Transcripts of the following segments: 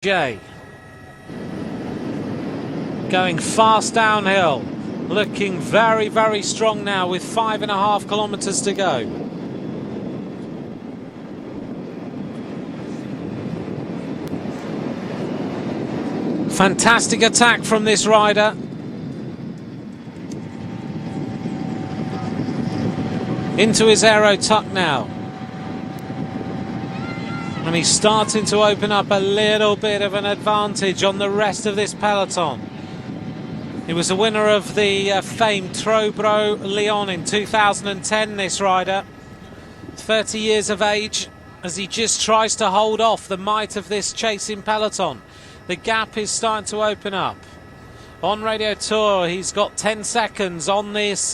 Jay going fast downhill, looking very, very strong now with 5.5 kilometers to go. Fantastic attack from this rider. Into his aero tuck now. And he's starting to open up a little bit of an advantage on the rest of this peloton. He was a winner of the famed Fleche-Wallonne in 2010, this rider. 30 years of age, as he just tries to hold off the might of this chasing peloton. The gap is starting to open up. On Radio Tour, he's got 10 seconds on this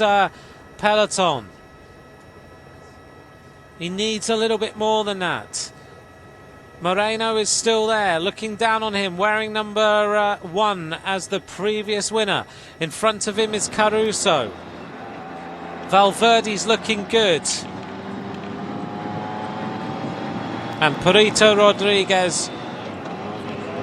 peloton. He needs a little bit more than that. Moreno is still there, looking down on him, wearing number 1 as the previous winner. In front of him is Caruso. Valverde's looking good. And Perito Rodriguez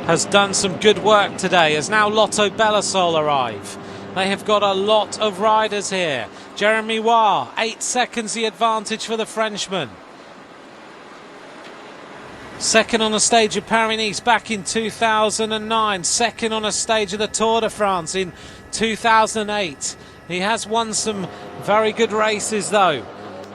has done some good work today, as now Lotto Belisol arrive. They have got a lot of riders here. Jeremy Waugh, 8 seconds the advantage for the Frenchman. Second on a stage of Paris-Nice back in 2009. Second on a stage of the Tour de France in 2008. He has won some very good races though.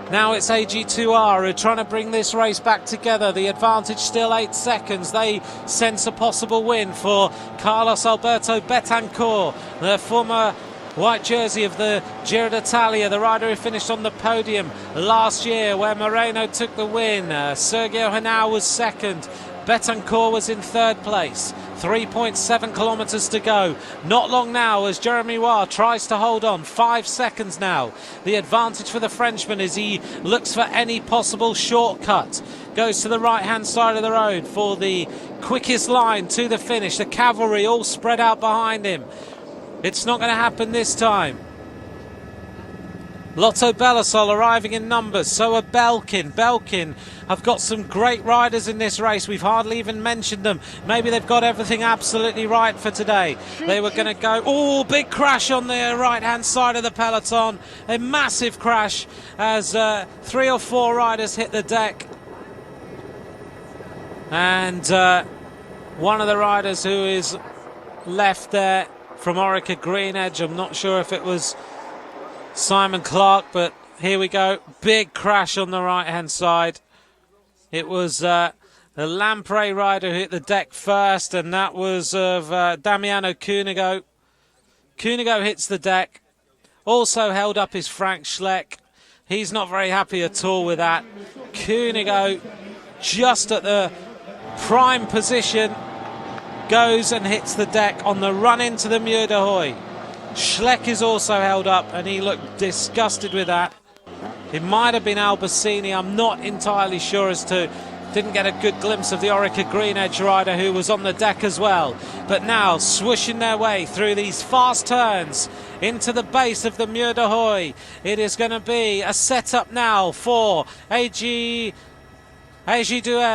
Now it's AG2R who are trying to bring this race back together. The advantage still 8 seconds. They sense a possible win for Carlos Alberto Betancourt, the former white jersey of the Giro d'Italia, the rider who finished on the podium last year where Moreno took the win. Sergio Henao was second. Betancourt was in third place. 3.7 kilometers to go. Not long now as Jeremy Waugh tries to hold on. 5 seconds now. The advantage for the Frenchman as he looks for any possible shortcut. Goes to the right-hand side of the road for the quickest line to the finish. The cavalry all spread out behind him. It's not going to happen this time. Lotto Belisol arriving in numbers, so are Belkin. Belkin have got some great riders in this race. We've hardly even mentioned them. Maybe they've got everything absolutely right for today. They were going to go... Oh, big crash on the right-hand side of the peloton. A massive crash as 3 or 4 riders hit the deck. And one of the riders who is left there from Orica Green Edge, I'm not sure if it was Simon Clark, but here we go. Big crash on the right-hand side. It was the Lampre rider who hit the deck first, and that was of Damiano Cunego. Cunego hits the deck. Also held up is Frank Schleck. He's not very happy at all with that. Cunego, just at the prime position, goes and hits the deck on the run into the Mur de Huy. Schleck is also held up and he looked disgusted with that. It might have been Albacini, I'm not entirely sure as to... Didn't get a good glimpse of the Orica Green Edge rider who was on the deck as well. But now swishing their way through these fast turns into the base of the Mur de Huy. It is going to be a setup now for AG2R,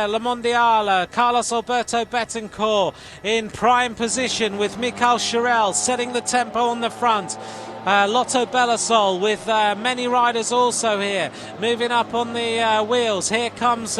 Le Mondiale, Carlos Alberto Betancourt in prime position with Michael Schirel setting the tempo on the front. Lotto Belisol with many riders also here, moving up on the wheels. Here comes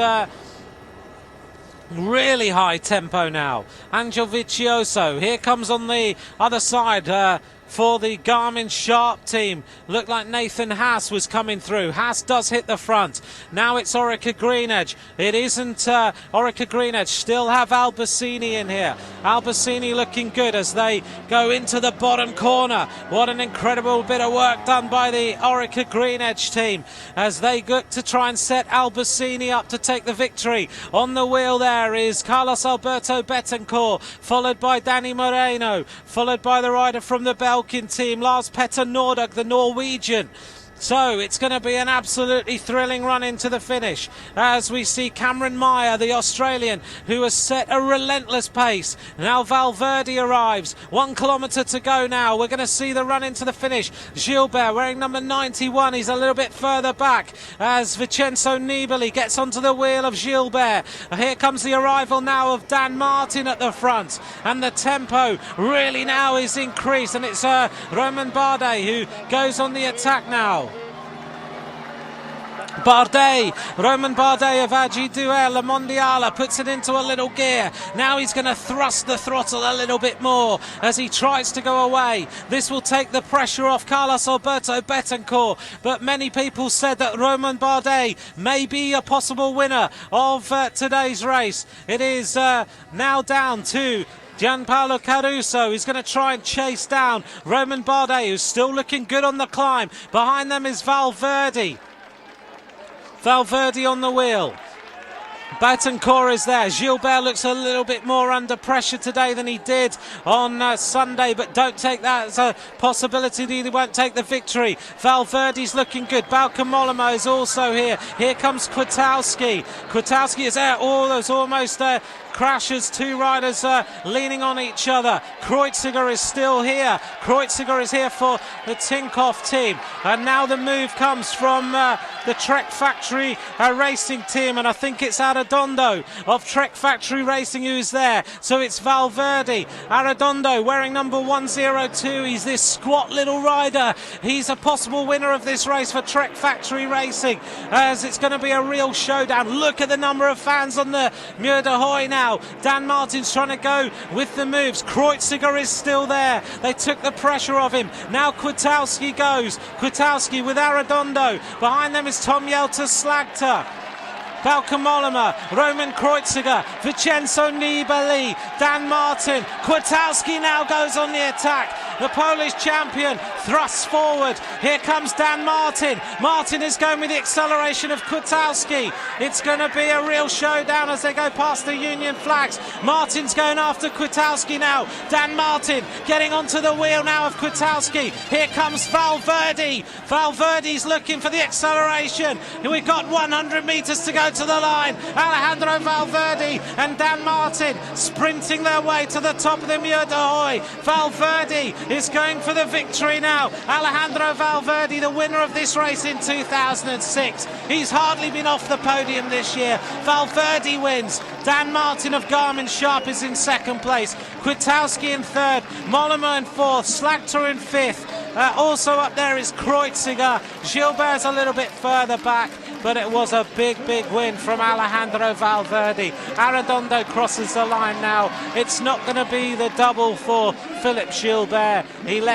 really high tempo now. Angel Vicioso, here comes on the other side for the Garmin Sharp team. Looked like Nathan Haas was coming through. Haas does hit the front. Now it's Orica Green Edge. It isn't Orica Green Edge. Still have Albacini in here. Albacini looking good as they go into the bottom corner. What an incredible bit of work done by the Orica Green Edge team as they look to try and set Albacini up to take the victory. On the wheel there is Carlos Alberto Betancourt, followed by Danny Moreno, followed by the rider from the Belkin team, Lars Petter Nordag, the Norwegian. So it's going to be an absolutely thrilling run into the finish as we see Cameron Meyer, the Australian, who has set a relentless pace. Now Valverde arrives. 1 kilometre to go now. We're going to see the run into the finish. Gilbert wearing number 91. He's a little bit further back as Vincenzo Nibali gets onto the wheel of Gilbert. Here comes the arrival now of Dan Martin at the front. And the tempo really now is increased. And it's Romain Bardet who goes on the attack now. Romain Bardet of AG Duel, La Mondiala, puts it into a little gear. Now he's going to thrust the throttle a little bit more as he tries to go away. This will take the pressure off Carlos Alberto Betancourt, but many people said that Romain Bardet may be a possible winner of today's race. It is now down to Gianpaolo Caruso. He's going to try and chase down Romain Bardet, who's still looking good on the climb. Behind them is Valverde. Valverde on the wheel. Betancourt is there. Gilbert looks a little bit more under pressure today than he did on Sunday, but don't take that as a possibility that he won't take the victory. Valverde's looking good. Bauke Mollema is also here. Here comes Kwiatkowski. Kwiatkowski is there. Oh, there's almost crashes. Two riders leaning on each other. Kreuziger is still here. Kreuziger is here for the Tinkoff team. And now the move comes from the Trek Factory Racing team, and I think it's Arredondo of Trek Factory Racing who's there. So it's Valverde. Arredondo wearing number 102. He's this squat little rider. He's a possible winner of this race for Trek Factory Racing, as it's going to be a real showdown. Look at the number of fans on the Muur de Hooi now. Dan Martin's trying to go with the moves. Kreuziger is still there. They took the pressure off him. Now Kwiatkowski goes. Kwiatkowski with Arredondo. Behind them is Tom Jelter-Slagter. Bauke Mollema, Roman Kreuziger, Vincenzo Nibali, Dan Martin. Kwiatkowski now goes on the attack. The Polish champion thrusts forward. Here comes Dan Martin. Martin is going with the acceleration of Kwiatkowski. It's going to be a real showdown as they go past the Union flags. Martin's going after Kwiatkowski now. Dan Martin getting onto the wheel now of Kwiatkowski. Here comes Valverde. Valverde's looking for the acceleration. We've got 100 metres to go to the line. Alejandro Valverde and Dan Martin sprinting their way to the top of the Muur de Hooi. Valverde is going for the victory now. Alejandro Valverde, the winner of this race in 2006. He's hardly been off the podium this year. Valverde wins. Dan Martin of Garmin Sharp is in second place. Kwiatkowski in third. Mollema in fourth. Slagter in fifth. Also up there is Kreuziger. Gilbert's a little bit further back, but it was a big win from Alejandro Valverde. Arredondo crosses the line now. It's not going to be the double for Philippe Gilbert. He left